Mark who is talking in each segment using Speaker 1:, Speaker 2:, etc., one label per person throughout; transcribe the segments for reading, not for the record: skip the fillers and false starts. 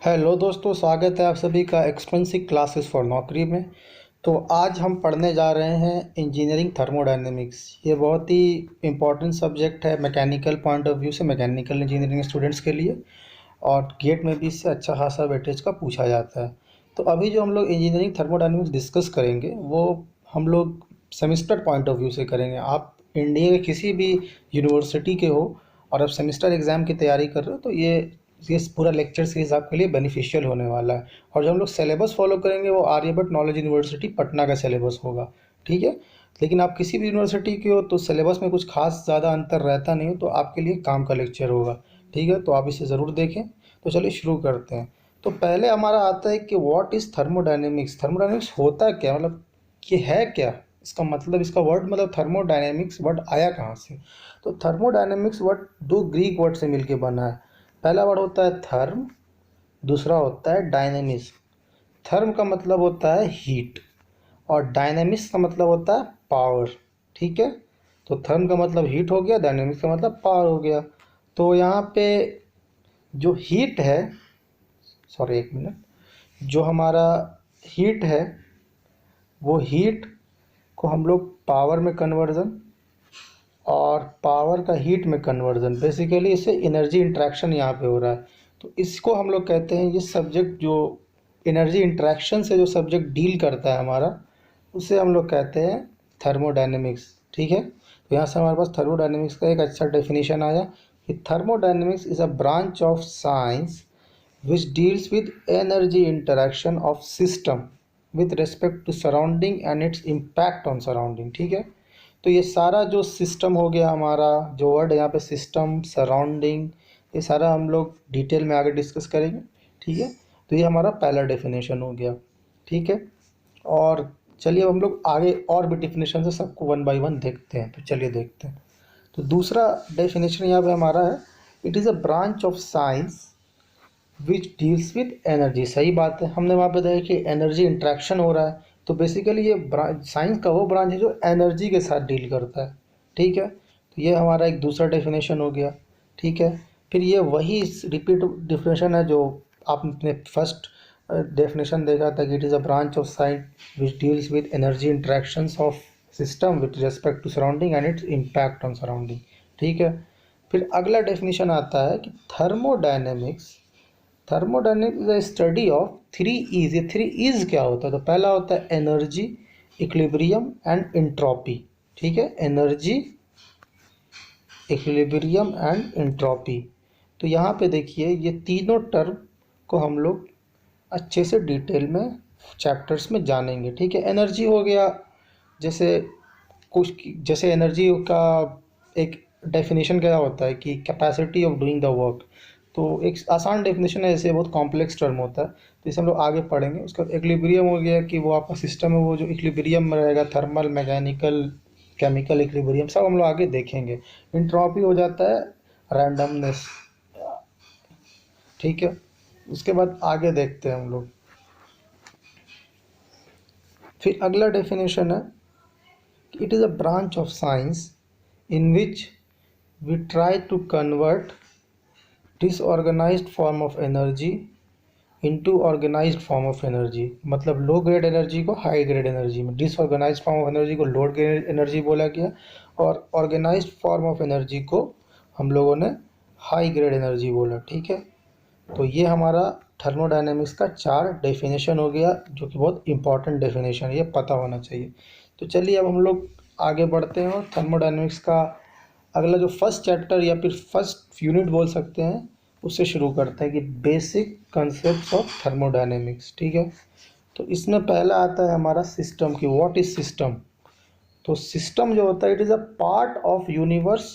Speaker 1: Hello दोस्तों, स्वागत है आप सभी का एक्सपेंसिव क्लासेस फॉर नौकरी में। तो आज हम पढ़ने जा रहे हैं इंजीनियरिंग थर्मोडायनेमिक्स। ये बहुत ही इम्पोर्टेंट सब्जेक्ट है मैकेनिकल पॉइंट ऑफ व्यू से, मैकेनिकल इंजीनियरिंग स्टूडेंट्स के लिए। और गेट में भी इससे अच्छा खासा वेटेज का पूछा जाता है। तो अभी जो हम लोग इंजीनियरिंग थर्मोडायनेमिक्स डिस्कस करेंगे वो हम लोग सेमिस्टर पॉइंट ऑफ व्यू से करेंगे। आप इंडिया के किसी भी यूनिवर्सिटी के हो और आप सेमिस्टर एग्ज़ाम की तैयारी कर रहे हो तो ये पूरा लेक्चर सीरीज आपके लिए बेनिफिशियल होने वाला है। और जो हम लोग सिलेबस फॉलो करेंगे वो आर्यभट्ट नॉलेज यूनिवर्सिटी पटना का सिलेबस होगा, ठीक है। लेकिन आप किसी भी यूनिवर्सिटी के हो तो सिलेबस में कुछ खास ज़्यादा अंतर रहता नहीं हो, तो आपके लिए काम का लेक्चर होगा, ठीक है। तो आप इसे ज़रूर देखें। तो चलिए शुरू करते हैं। तो पहले हमारा आता है कि व्हाट इज़ थर्मोडायनेमिक्स। थर्मोडायनेमिक्स होता क्या, मतलब ये है क्या, इसका मतलब, इसका वर्ड मतलब थर्मोडायनेमिक्स वर्ड आया कहाँ से। तो थर्मोडायनेमिक्स वर्ड दो ग्रीक वर्ड से मिलके बना है। पहला वर्ड होता है थर्म, दूसरा होता है डायनेमिक्स। थर्म का मतलब होता है हीट और डायनेमिक्स का मतलब होता है पावर, ठीक है। तो थर्म का मतलब हीट हो गया, डायनेमिक्स का मतलब पावर हो गया। तो यहाँ पे जो हीट है, सॉरी एक मिनट, जो हमारा हीट है वो हीट को हम लोग पावर में कन्वर्जन और पावर का हीट में कन्वर्जन, बेसिकली इससे एनर्जी इंट्रैक्शन यहाँ पे हो रहा है। तो इसको हम लोग कहते हैं, ये सब्जेक्ट जो एनर्जी इंट्रैक्शन से जो सब्जेक्ट डील करता है हमारा, उसे हम लोग कहते हैं थर्मोडायनेमिक्स, ठीक है। तो यहाँ से हमारे पास थर्मोडायनेमिक्स का एक अच्छा डेफिनेशन आया कि thermodynamics is a branch of science which deals with energy interaction of system with respect to surrounding and its impact on surrounding, ठीक है। तो ये सारा जो सिस्टम हो गया हमारा, जो वर्ड यहाँ पे सिस्टम, सराउंडिंग, ये सारा हम लोग डिटेल में आगे डिस्कस करेंगे, ठीक है। तो ये हमारा पहला डेफिनेशन हो गया, ठीक है। और चलिए अब हम लोग आगे और भी डेफिनेशन से सबको वन बाय वन देखते हैं। तो चलिए देखते हैं। तो दूसरा डेफिनेशन यहाँ पे हमारा है, it is a branch of science which deals with energy. सही बात है, हमने वहाँ पे देखा कि एनर्जी इंट्रैक्शन हो रहा है। तो बेसिकली ये साइंस का वो ब्रांच है जो एनर्जी के साथ डील करता है, ठीक है। तो ये हमारा एक दूसरा डेफिनेशन हो गया, ठीक है। फिर ये वही रिपीट डेफिनेशन है जो आपने फर्स्ट डेफिनेशन देखा था कि it is a branch of science which deals with energy interactions of system with respect to surrounding and its impact on surrounding, ठीक है। फिर अगला डेफिनेशन आता है कि thermodynamics, thermodynamics is the study of three Es. ये three Es क्या होता है? तो पहला होता है एनर्जी, इक्विलिब्रियम एंड इंट्रॉपी, ठीक है। Energy, equilibrium and entropy. तो यहाँ पे देखिए ये तीनों टर्म को हम लोग अच्छे से डिटेल में चैप्टर्स में जानेंगे, ठीक है। एनर्जी हो गया, जैसे कुछ, जैसे एनर्जी का एक डेफिनेशन क्या होता है कि capacity of doing the work. तो एक आसान डेफिनेशन है, ऐसे बहुत कॉम्प्लेक्स टर्म होता है, तो इसे हम लोग आगे पढ़ेंगे। उसका इक्विलिब्रियम हो गया कि वो आपका सिस्टम है वो जो इक्विलिब्रियम में रहेगा, थर्मल, मैकेनिकल, केमिकल इक्विलिब्रियम सब हम लोग आगे देखेंगे। इंट्रॉपी हो जाता है रैंडमनेस, ठीक है। उसके बाद आगे देखते हैं हम लोग। फिर अगला डेफिनेशन है, it is a branch of science in which we try to convert disorganized form of energy into organized form of energy। मतलब लो ग्रेड एनर्जी को हाई ग्रेड एनर्जी में, डिसऑर्गेनाइज्ड फॉर्म ऑफ एनर्जी को low grade energy बोला गया और organised form of energy को हम लोगों ने हाई ग्रेड एनर्जी बोला, ठीक है। तो ये हमारा थर्मोडायनेमिक्स का चार डेफिनेशन हो गया, जो कि बहुत इंपॉर्टेंट डेफिनेशन है, ये पता होना चाहिए। तो चलिए अब हम लोग आगे बढ़ते हैं और थर्मोडायनेमिक्स का अगला जो फर्स्ट चैप्टर या फिर फर्स्ट यूनिट बोल सकते हैं उससे शुरू करते हैं कि बेसिक कंसेप्ट्स ऑफ थर्मोडायनेमिक्स, ठीक है। तो इसमें पहला आता है हमारा सिस्टम की, व्हाट इज सिस्टम। तो सिस्टम जो होता है, it is a part of universe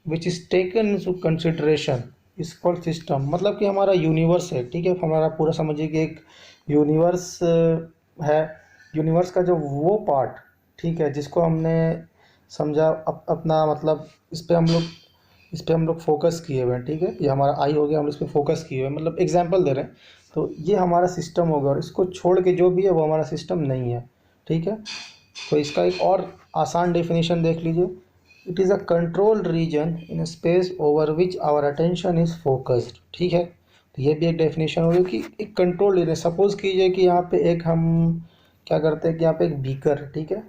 Speaker 1: which is taken into consideration is called system. मतलब कि हमारा यूनिवर्स है, ठीक है। हमारा पूरा समझिए कि एक यूनिवर्स है। यूनिवर्स का जो वो पार्ट, ठीक है, जिसको हमने समझा अपना मतलब इस पे हम लोग फोकस किए हुए हैं, ठीक है। ये हमारा आई हो गया, हम इस पे फोकस किए हुए हैं, मतलब एग्जांपल दे रहे हैं। तो ये हमारा सिस्टम होगा और इसको छोड़ के जो भी है वो हमारा सिस्टम नहीं है, ठीक है। तो इसका एक और आसान डेफिनेशन देख लीजिए, it is a control region in space over which our attention is focused, ठीक है। तो ये भी एक डेफिनेशन हो गई कि एक कंट्रोल एरिया। सपोज कीजिए कि यहाँ पे एक हम क्या करते हैं कि यहाँ पे एक बीकर है, ठीक है,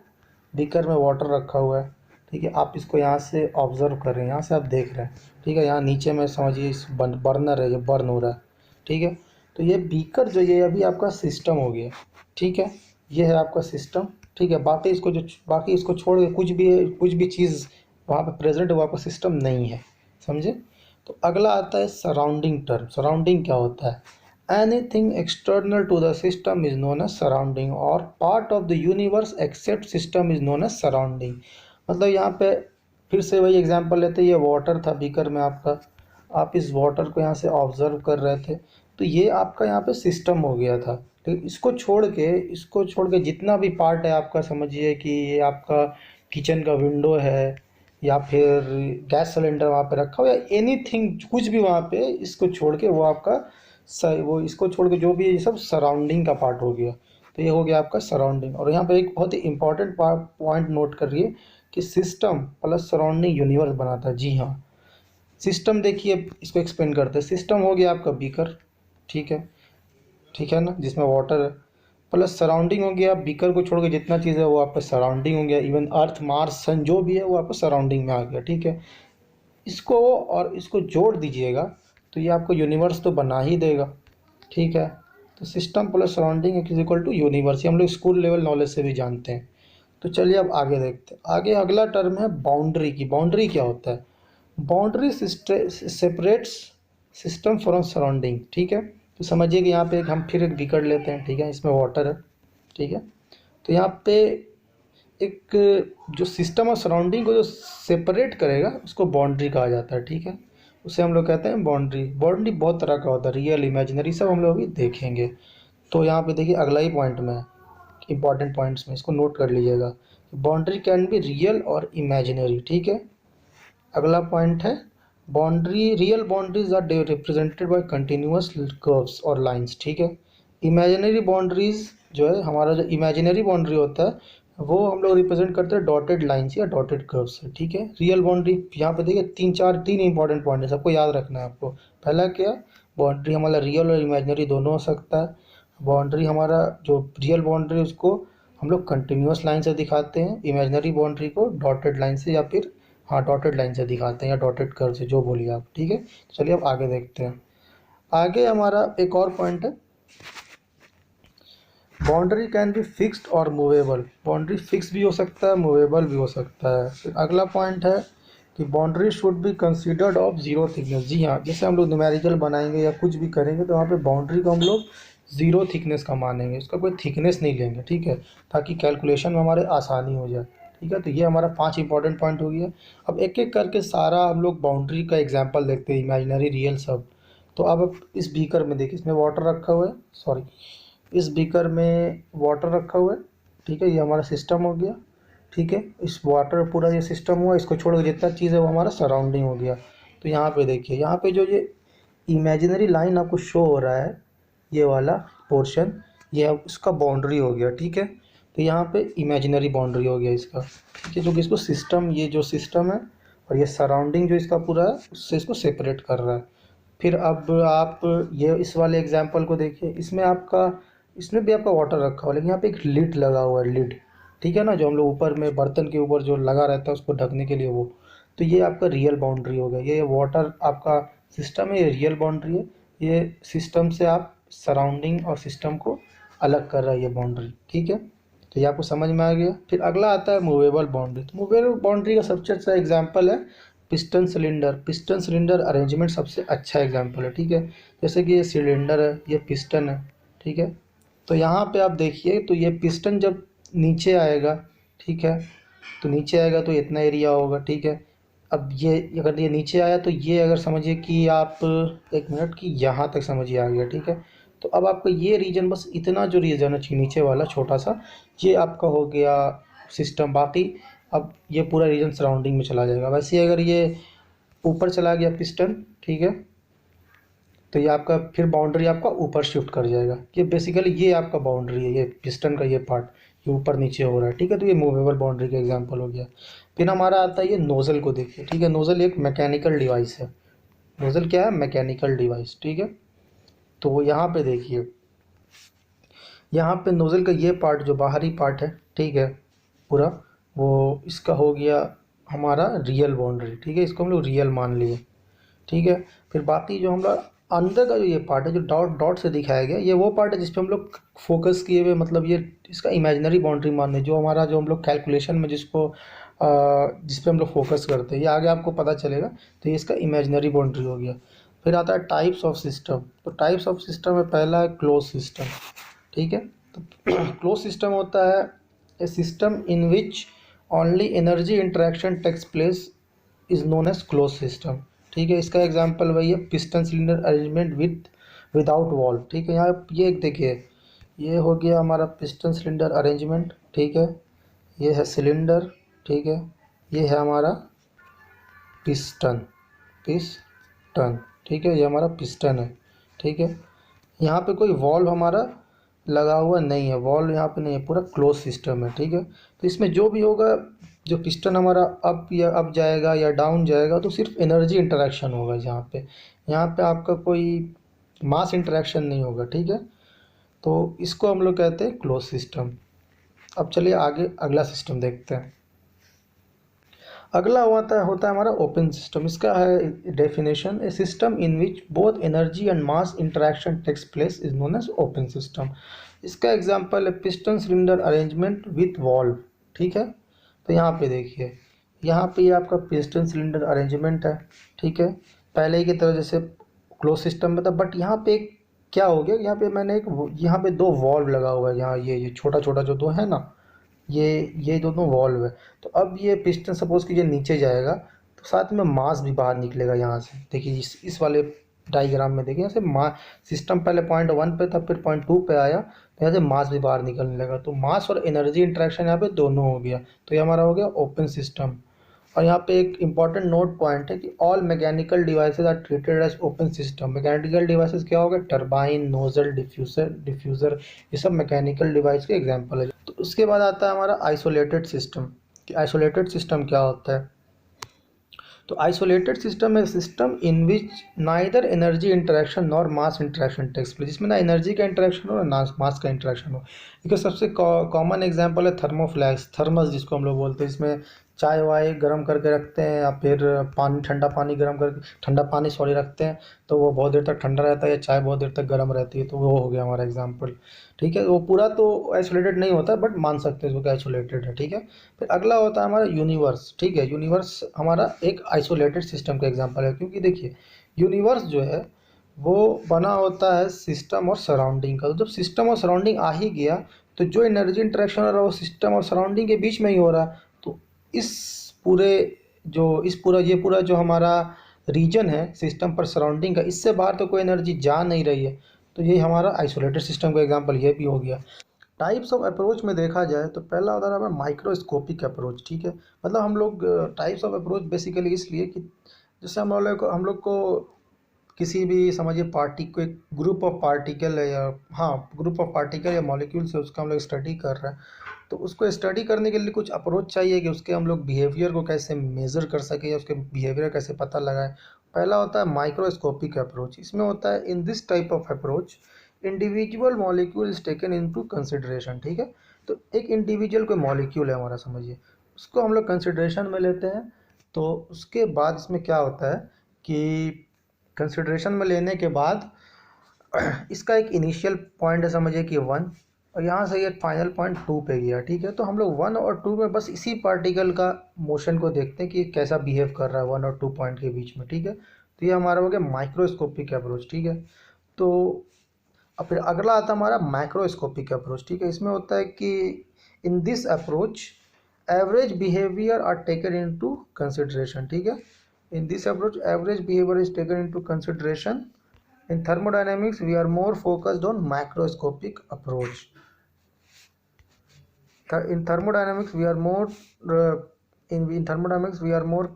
Speaker 1: बीकर में वाटर रखा हुआ है, ठीक है, आप इसको यहाँ से ऑब्जर्व कर रहे हैं, यहाँ से आप देख रहे हैं, ठीक है, यहाँ नीचे में समझिए इस बर्नर है, ये बर्न हो रहा है, ठीक है। तो ये बीकर जो ये अभी आपका सिस्टम हो गया, ठीक है, ये है आपका सिस्टम, ठीक है। बाकी इसको जो बाकी इसको छोड़ के कुछ भी चीज़ वहाँ पे प्रेजेंट है वो आपका सिस्टम नहीं है, समझे। तो अगला आता है सराउंडिंग टर्म। सराउंडिंग क्या होता है? Anything external to the system is known as surrounding और part of the universe except system is known as surrounding. मतलब यहाँ पे फिर से वही एग्जांपल लेते हैं, ये वाटर था बीकर में आपका, आप इस वाटर को यहाँ से ऑब्जर्व कर रहे थे, तो ये आपका यहाँ पे सिस्टम हो गया था। तो इसको छोड़ के जितना भी पार्ट है आपका, समझिए कि ये आपका किचन का विंडो है या फिर गैस सिलेंडर वहाँ पे रखा हो या एनीथिंग कुछ भी वहाँ पे, इसको छोड़ के वो आपका वो इसको छोड़ के जो भी है ये सब सराउंडिंग का पार्ट हो गया। तो ये हो गया आपका सराउंडिंग। और यहाँ पे एक बहुत ही इंपॉर्टेंट पॉइंट नोट करिए कि सिस्टम प्लस सराउंडिंग यूनिवर्स बनाता है। जी हाँ, सिस्टम देखिए इसको एक्सप्लेन करते हैं। सिस्टम हो गया आपका बीकर, ठीक है, ठीक है ना, जिसमें वाटर है, प्लस सराउंडिंग हो गया, बीकर को छोड़ के जितना चीज़ है वो आपका सराउंडिंग हो गया। इवन अर्थ मार्स सन जो भी है वो आपका सराउंडिंग में आ गया, ठीक है। इसको और इसको जोड़ दीजिएगा तो ये आपको यूनिवर्स तो बना ही देगा, ठीक है। तो system plus surrounding is equal to universe, ये हम लोग स्कूल लेवल नॉलेज से भी जानते हैं। तो चलिए अब आगे देखते हैं। आगे अगला टर्म है बाउंड्री की। बाउंड्री क्या होता है? Boundary separates system from surrounding, ठीक है। तो समझिए कि यहाँ पे एक हम फिर एक बीकर लेते हैं, ठीक है, इसमें वाटर है, ठीक है। तो यहाँ पे एक जो सिस्टम और सराउंडिंग को जो सेपरेट करेगा उसको बाउंड्री कहा जाता है, ठीक है। उसे हम लोग कहते हैं बाउंड्री। बाउंड्री बहुत तरह का होता है, रियल इमेजिनरी सब हम लोग अभी देखेंगे। तो यहाँ पे देखिए अगला ही पॉइंट में इंपॉर्टेंट पॉइंट्स में इसको नोट कर लीजिएगा। बाउंड्री कैन बी रियल और इमेजिनरी, ठीक है। अगला पॉइंट है boundary, real boundaries are represented by continuous curves और लाइंस, ठीक है। इमेजिनरी बाउंड्रीज जो है, हमारा जो इमेजिनरी बाउंड्री होता है वो हम लोग रिप्रेजेंट करते हैं डॉटेड लाइंस या डॉटेड कर्व्स से, ठीक है। रियल बाउंड्री यहाँ पे देखिए तीन इंपॉर्टेंट पॉइंट है, सबको याद रखना है आपको। पहला क्या, बाउंड्री हमारा रियल और इमेजिनरी दोनों हो सकता है। बाउंड्री हमारा जो रियल बाउंड्री उसको हम लोग कंटिन्यूअस लाइन से दिखाते हैं, इमेजिनरी बाउंड्री को डॉटेड लाइन से या फिर हाँ डॉटेड लाइन से दिखाते हैं या डॉटेड कर्व से, जो बोलिए आप, ठीक है। चलिए अब आगे देखते हैं। आगे हमारा एक और पॉइंट है, बाउंड्री कैन बी फिक्स्ड और मूवेबल। बाउंड्री फिक्स भी हो सकता है, मूवेबल भी हो सकता है। फिर अगला पॉइंट है कि boundary should be considered of zero thickness. जी हाँ, जैसे हम लोग न्यूमेरिकल बनाएंगे या कुछ भी करेंगे तो वहाँ पे बाउंड्री को हम लोग ज़ीरो थिकनेस का मानेंगे, उसका कोई थिकनेस नहीं लेंगे, ठीक है, ताकि कैलकुलेशन में हमारे आसानी हो जाए, ठीक है। तो ये हमारा 5 इंपॉर्टेंट पॉइंट हो गया। अब एक एक करके सारा हम लोग बाउंड्री का एग्जाम्पल देखते हैं, इमेजिनरी रियल सब। तो अब इस बीकर में देखिए, इसमें वाटर रखा हुआ है, सॉरी इस बीकर में वाटर रखा हुआ है, ठीक है, ये हमारा सिस्टम हो गया, ठीक है। इस वाटर पूरा ये सिस्टम हुआ, इसको छोड़ के जितना चीज़ है वो हमारा सराउंडिंग हो गया। तो यहाँ पे देखिए, यहाँ पे जो ये इमेजिनरी लाइन आपको शो हो रहा है, ये वाला पोर्शन, ये अब इसका बाउंड्री हो गया, ठीक है। तो यहाँ पे इमेजिनरी बाउंड्री हो गया इसका, ठीक है, जो कि इसको सिस्टम, ये जो सिस्टम है और ये सराउंडिंग जो इसका पूरा है उससे इसको सेपरेट कर रहा है। फिर अब आप ये इस वाले एग्जांपल को देखिए, इसमें भी आपका वाटर रखा हुआ है, लेकिन यहाँ पे एक लिड लगा हुआ है, लिड, ठीक है ना, जो हम लोग ऊपर में बर्तन के ऊपर जो लगा रहता है उसको ढकने के लिए वो। तो ये आपका रियल बाउंड्री हो गया, ये वाटर आपका सिस्टम है, ये रियल बाउंड्री है। ये सिस्टम से आप सराउंडिंग और सिस्टम को अलग कर रहा है ये बाउंड्री, ठीक है। तो ये आपको समझ में आ गया। फिर अगला आता है मूवेबल बाउंड्री। तो मूवेबल बाउंड्री का सबसे अच्छा एग्जाम्पल है piston cylinder. Piston cylinder arrangement सबसे अच्छा एग्जाम्पल है, ठीक है। जैसे कि ये सिलेंडर है, ये पिस्टन है, ठीक है। तो यहाँ पे आप देखिए, तो ये पिस्टन जब नीचे आएगा, ठीक है, तो नीचे आएगा तो इतना एरिया होगा, ठीक है। अब ये अगर ये नीचे आया तो ये अगर समझिए कि आप एक मिनट की यहाँ तक समझिए आ गया, ठीक है। तो अब आपका ये रीजन, बस इतना जो रीजन है नीचे वाला छोटा सा, ये आपका हो गया सिस्टम। बाकी अब ये पूरा रीजन सराउंडिंग में चला जाएगा। वैसे अगर ये ऊपर चला गया पिस्टन, ठीक है, तो ये आपका फिर बाउंड्री आपका ऊपर शिफ्ट कर जाएगा। ये बेसिकली ये आपका बाउंड्री है, ये पिस्टन का ये पार्ट, ये ऊपर नीचे हो रहा है, ठीक है। तो ये मूवेबल बाउंड्री का एग्जांपल हो गया। फिर हमारा आता है ये नोज़ल को देखिए, ठीक है। नोज़ल एक मैकेनिकल डिवाइस है। नोज़ल क्या है? मैकेनिकल डिवाइस, ठीक है। तो यहाँ पे देखिए, यहाँ पे नोज़ल का ये पार्ट जो बाहरी पार्ट है, ठीक है, पूरा वो इसका हो गया हमारा रियल बाउंड्री, ठीक है, इसको हम लोग रियल मान लिए, ठीक है। फिर बाकी जो हम लोग अंदर का जो ये पार्ट है जो डॉट डॉट से दिखाया गया, ये वो पार्ट है जिस पे हम लोग फोकस किए हुए, मतलब ये इसका इमेजिनरी बाउंड्री मान लें, जो हमारा जो हम लोग कैलकुलेशन में जिसको जिस पे हम लोग फोकस करते हैं, ये आगे आपको पता चलेगा। तो ये इसका इमेजिनरी बाउंड्री हो गया। फिर आता है टाइप्स ऑफ सिस्टम। तो टाइप्स ऑफ सिस्टम में पहला है क्लोज सिस्टम, ठीक है। तो क्लोज सिस्टम होता है a system in which only energy interaction takes place is known as close system, ठीक है। इसका एग्जांपल वही है piston cylinder arrangement without valve, ठीक है। यहाँ ये एक देखिए, ये हो गया हमारा पिस्टन सिलेंडर अरेंजमेंट, ठीक है। ये है सिलेंडर, ठीक है। ये है हमारा पिस्टन, पिस्टन, ठीक है, ये हमारा पिस्टन है, ठीक है। यहाँ पे कोई वॉल्व हमारा लगा हुआ नहीं है, वॉल्व यहाँ पे नहीं है, पूरा क्लोज सिस्टम है, ठीक है। तो इसमें जो भी होगा, जो पिस्टन हमारा अप या अप जाएगा या डाउन जाएगा, तो सिर्फ एनर्जी इंटरेक्शन होगा यहाँ पे आपका कोई मास इंटरेक्शन नहीं होगा, ठीक है। तो इसको हम लोग कहते हैं क्लोज सिस्टम। अब चलिए आगे अगला सिस्टम देखते हैं। अगला होता है हमारा ओपन सिस्टम। इसका है definition, a system in which both energy and mass interaction takes place is known as open system. इसका एग्जांपल है piston cylinder arrangement with valve, ठीक है। तो यहाँ पे देखिए, यहाँ पे ये आपका पिस्टन सिलेंडर अरेंजमेंट है, ठीक है, पहले ही की तरह जैसे क्लोज सिस्टम में था। बट यहाँ पे क्या हो गया, यहाँ पे मैंने यहाँ पे दो वॉल्व लगा हुआ है, यहाँ ये छोटा छोटा जो दो है ना, ये दोनों वॉल्व है। तो अब ये पिस्टन सपोज कीजिए नीचे जाएगा, तो साथ में मास भी बाहर निकलेगा यहाँ से। देखिए इस वाले डायग्राम में देखिए, यहाँ से मास सिस्टम पहले पॉइंट 1 पे था, फिर पॉइंट 2 पे आया, तो यहाँ से मास भी बाहर निकलने लगा। तो मास और एनर्जी इंटरेक्शन यहाँ पे दोनों हो गया, तो ये हमारा हो गया ओपन सिस्टम। और यहाँ पे एक इंपॉर्टेंट नोट पॉइंट है कि all mechanical devices are treated as open system. Mechanical devices क्या हो गया, टरबाइन, नोजल, डिफ्यूज़र, ये सब मैकेनिकल डिवाइस के एग्जांपल है। तो उसके बाद आता है हमारा आइसोलेटेड सिस्टम। कि आइसोलेटेड सिस्टम क्या होता है। तो आइसोलेटेड सिस्टम है system in which neither energy interaction nor mass interaction takes place, जिसमें ना एनर्जी का इंटरेक्शन हो ना मास का इंटरेक्शन हो। इसका सबसे कॉमन एग्जांपल है थर्मोफ्लैक्स, थर्मस जिसको हम लोग बोलते हैं। इसमें चाय वाय गर्म करके रखते हैं, या फिर पानी ठंडा पानी गर्म करके ठंडा पानी सॉरी रखते हैं, तो वो बहुत देर तक ठंडा रहता है, या चाय बहुत देर तक गर्म रहती है। तो वो हो गया हमारा एग्जाम्पल, ठीक है। वो पूरा तो आइसोलेटेड नहीं होता, बट मान सकते हैं इसको आइसोलेटेड है, ठीक है। फिर अगला होता है हमारा यूनिवर्स, ठीक है। यूनिवर्स हमारा एक आइसोलेटेड सिस्टम का एग्जांपल है, क्योंकि देखिए यूनिवर्स जो है वो बना होता है सिस्टम और सराउंडिंग का। तो जब सिस्टम और सराउंडिंग आ ही गया, तो जो एनर्जी इंटरेक्शन हो रहा है वो सिस्टम और सराउंडिंग के बीच में ही हो रहा है। तो इस पूरे ये पूरा जो हमारा रीजन है सिस्टम पर सराउंडिंग का, इससे बाहर तो कोई एनर्जी जा नहीं रही है। तो ये हमारा आइसोलेटेड सिस्टम का एग्जांपल ये भी हो गया। टाइप्स ऑफ अप्रोच में देखा जाए तो पहला होता है हमारा माइक्रोस्कोपिक अप्रोच, ठीक है। मतलब हम लोग टाइप्स ऑफ अप्रोच बेसिकली इसलिए कि जैसे हम लोग को किसी भी समझिए पार्टी को एक ग्रुप ऑफ पार्टिकल है, या हाँ ग्रुप ऑफ पार्टिकल या मॉलिक्यूल्स है, उसका हम लोग स्टडी कर रहे हैं। तो उसको स्टडी करने के लिए कुछ अप्रोच चाहिए कि उसके हम लोग बिहेवियर को कैसे मेज़र कर सके, या उसके बिहेवियर कैसे पता लगाए। पहला होता है माइक्रोस्कोपिक अप्रोच। इसमें होता है in this type of approach individual molecule is taken into consideration, ठीक है। तो एक इंडिविजुअल कोई मॉलिक्यूल है हमारा समझिए, उसको हम लोग कंसिडरेशन में लेते हैं। तो उसके बाद इसमें क्या होता है कि कंसिडरेशन में लेने के बाद इसका एक इनिशियल पॉइंट है समझिए कि 1, और यहाँ से ये फाइनल पॉइंट 2 पे गया, ठीक है। तो हम लोग 1 और 2 में बस इसी पार्टिकल का मोशन को देखते हैं कि कैसा बिहेव कर रहा है 1 और 2 पॉइंट के बीच में, ठीक है। तो ये हमारा हो गया माइक्रोस्कोपिक अप्रोच, ठीक है। तो अब फिर अगला आता है हमारा मैक्रोस्कोपिक अप्रोच, ठीक है। इसमें होता है कि in this approach average behaviour are taken into consideration, ठीक है। In this approach average behaviour is taken into consideration. In thermodynamics, we are more focused on macroscopic approach. In thermodynamics, we are more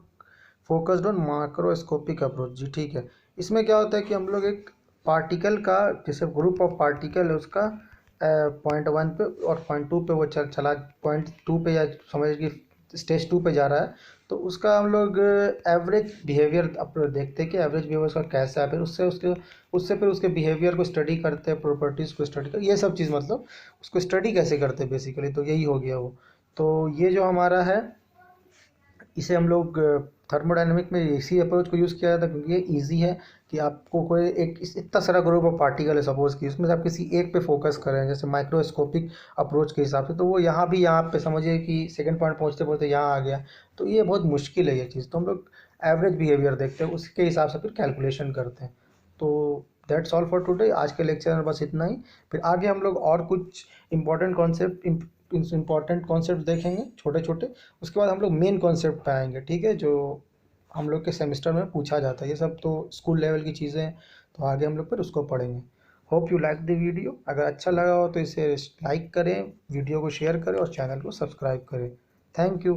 Speaker 1: focused on macroscopic approach, जी ठीक है। इसमें क्या होता है कि हम लोग एक पार्टिकल का, जैसे ग्रुप ऑफ पार्टिकल है उसका पॉइंट 1 पे और पॉइंट 2 पे वो चला, पॉइंट 2 पे या समझ कि स्टेज 2 पे जा रहा है, तो उसका हम लोग एवरेज बिहेवियर देखते हैं कि एवरेज बिहेवियर उसका कैसा है, फिर उससे फिर उसके बिहेवियर को स्टडी करते हैं, प्रॉपर्टीज़ को स्टडी कर, ये सब चीज़ मतलब उसको स्टडी कैसे करते हैं बेसिकली, तो यही हो गया वो। तो ये जो हमारा है, इसे हम लोग थर्मोडायनेमिक में इसी अप्रोच को यूज़ किया जाता है, क्योंकि ये ईजी है कि आपको कोई एक इतना सारा ग्रुप ऑफ पार्टिकल है सपोज कि उसमें से आप किसी एक पे फोकस करें, जैसे माइक्रोस्कोपिक अप्रोच के हिसाब से, तो वो यहाँ पे समझिए कि सेकंड पॉइंट पहुँचते पहुँचते यहाँ आ गया। तो ये बहुत मुश्किल है ये चीज़, तो हम लोग एवरेज बिहेवियर देखते हैं, उसके हिसाब से फिर कैलकुलेशन करते हैं। तो दैट्स ऑल फॉर टुडे, आज के लेक्चर में बस इतना ही। फिर आगे हम लोग और कुछ इंपॉर्टेंट कॉन्सेप्ट देखेंगे छोटे छोटे, उसके बाद हम लोग मेन कॉन्सेप्ट पे आएंगे, ठीक है, जो हम लोग के सेमेस्टर में पूछा जाता है। ये सब तो स्कूल लेवल की चीज़ें हैं, तो आगे हम लोग फिर उसको पढ़ेंगे। Hope you like the video, अगर अच्छा लगा हो तो इसे लाइक करें, वीडियो को शेयर करें और चैनल को सब्सक्राइब करें। Thank you.